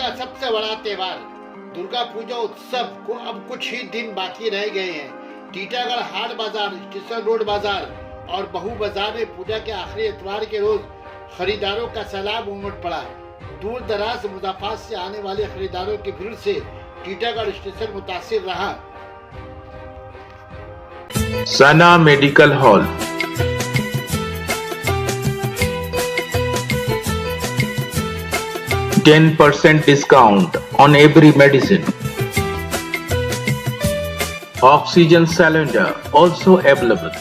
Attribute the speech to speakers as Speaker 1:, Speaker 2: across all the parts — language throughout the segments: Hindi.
Speaker 1: का सबसे बड़ा त्योहार दुर्गा पूजा उत्सव को अब कुछ ही दिन बाकी रह गए हैं। टीटागढ़ हाट बाजार, स्टेशन रोड बाजार और बहू बाजार में पूजा के आखिरी इतवार के रोज खरीदारों का सैलाब उमड़ पड़ा। दूर दराज मुजाफात से आने वाले खरीदारों की भीड़ से टीटागढ़ स्टेशन मुतासिर रहा।
Speaker 2: Sana medical hall 10% discount on every medicine. Oxygen cylinder also available.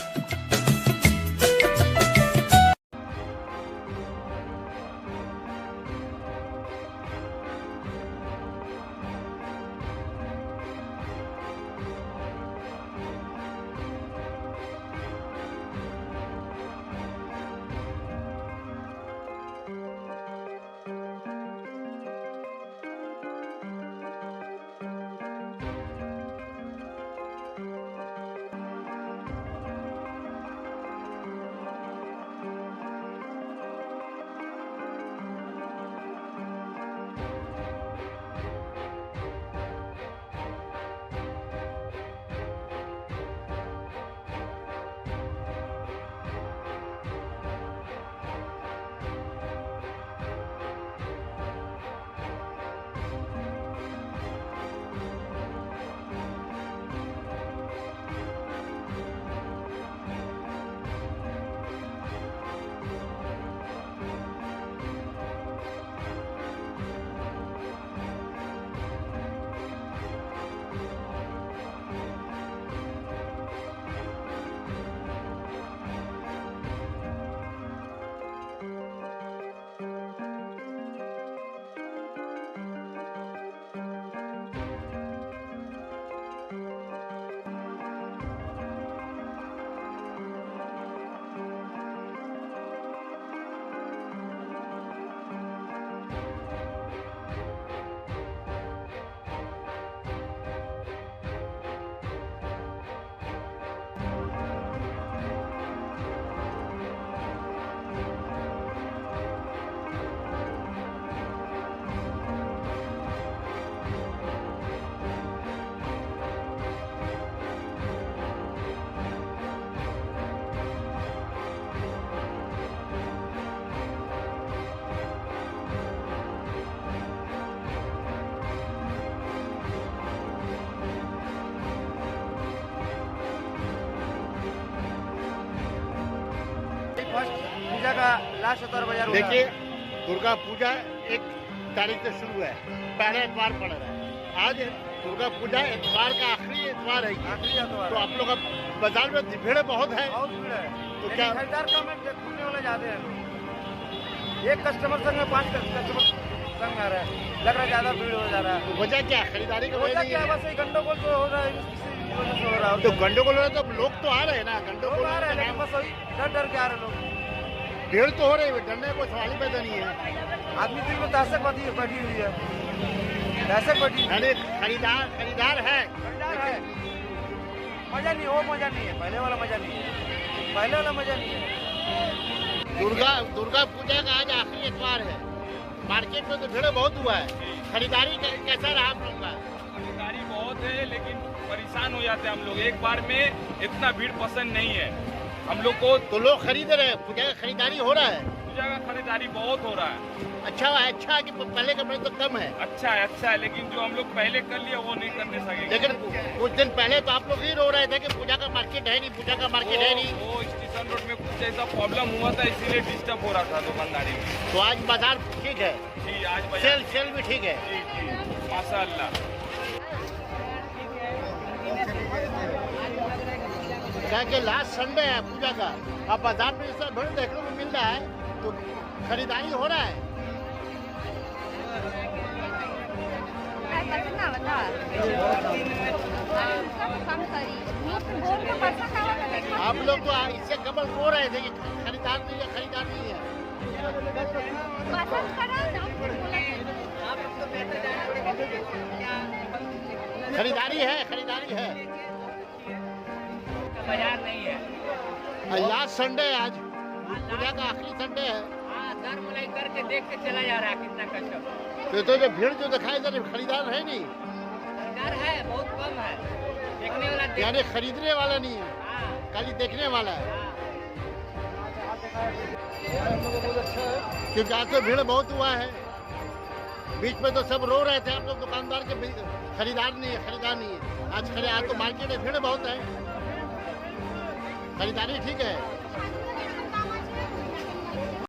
Speaker 3: Puja का लास्ट इतवार बाजार हुआ।
Speaker 1: देखिए, दुर्गा पूजा 1 तारीख से शुरू है, पहला इतवार पड़ रहा है। आज दुर्गा पूजा इतवार का आखिरी इतवार है। तो आप लोग अब बाजार में भीड़ बहुत है।
Speaker 3: तो क्या खरीदार कम है, घूमने वाले ज्यादा है। एक कस्टमर संग में 5 कस्टमर संग आ रहा है, लग रहा है ज्यादा भीड़ हो जा रहा है।
Speaker 1: वजह क्या है? खरीदारी का
Speaker 3: वजह क्या है? बस ये गंडोगोल तो हो रहा है, इसी वजह से हो रहा है।
Speaker 1: तो गंडोगोल हो रहा है तो लोग तो आ रहे हैं ना, गंडोगोल
Speaker 3: आ रहे हैं, लेकिन बस वही डर के आ रहे लोग।
Speaker 1: भीड़ तो हो रही है, डरने को सवाल ही पैदा नहीं है।
Speaker 3: आदमी दिल में तासक बैठी हुई है, तासक बैठी।
Speaker 1: खरीदार है,
Speaker 3: मजा नहीं, वो मजा नहीं है, पहले वाला मजा नहीं है, पहले वाला मजा नहीं है।
Speaker 1: दुर्गा पूजा का आज आखिरी इतवार है। मार्केट में तो भीड़ बहुत हुआ है। खरीदारी कैसा रहा आप लोग का?
Speaker 4: खरीदारी बहुत है, लेकिन परेशान हो जाते हैं हम लोग। एक बार में इतना भीड़ पसंद नहीं है हम लोग को।
Speaker 1: तो लोग खरीद रहे हैं, पूजा का खरीदारी हो रहा है।
Speaker 4: पूजा का खरीदारी बहुत हो रहा है।
Speaker 1: अच्छा है कि पहले का तो कम है।
Speaker 4: अच्छा है, लेकिन जो हम लोग पहले कर लिया वो नहीं करने सके।
Speaker 1: लेकिन कुछ दिन पहले तो आप लोग ही रो रहे थे कि पूजा का मार्केट है नहीं, पूजा का मार्केट है नहीं।
Speaker 4: वो स्टेशन रोड में कुछ ऐसा प्रॉब्लम हुआ था, इसीलिए डिस्टर्ब हो रहा था दुकानदारी में।
Speaker 1: तो आज बाजार ठीक है
Speaker 4: जी, आज
Speaker 1: सेल भी ठीक है।
Speaker 4: जी माशाअल्लाह।
Speaker 1: क्या कि लास्ट संडे है पूजा का, अब बाजार में इस भीड़ देखने को मिल रहा है, तो खरीदारी हो रहा है। आप लोग तो इससे कबल रो रहे थे कि खरीदार नहीं है। खरीदारी है।
Speaker 3: बाजार नहीं है।
Speaker 1: लास्ट संडे है आज, पूजा का आखिरी संडे है।
Speaker 5: दर मलाई करके देख के चला जा रहा है कितना कस्टमर।
Speaker 1: तो जो भीड़ जो दिखाई दे रही खरीदार है नहीं,
Speaker 5: खरीदार है बहुत कम है, देखने वाला
Speaker 1: यानी खरीदने वाला नहीं है,
Speaker 5: हाँ
Speaker 1: खाली देखने वाला है।
Speaker 5: हाँ।
Speaker 1: क्योंकि आज तो भीड़ बहुत हुआ है, बीच में तो सब रो रहे थे आप लोग दुकानदार के खरीदार नहीं है, खरीदार नहीं है। आज तो मार्केट में भीड़ बहुत है, खरीदारी ठीक है।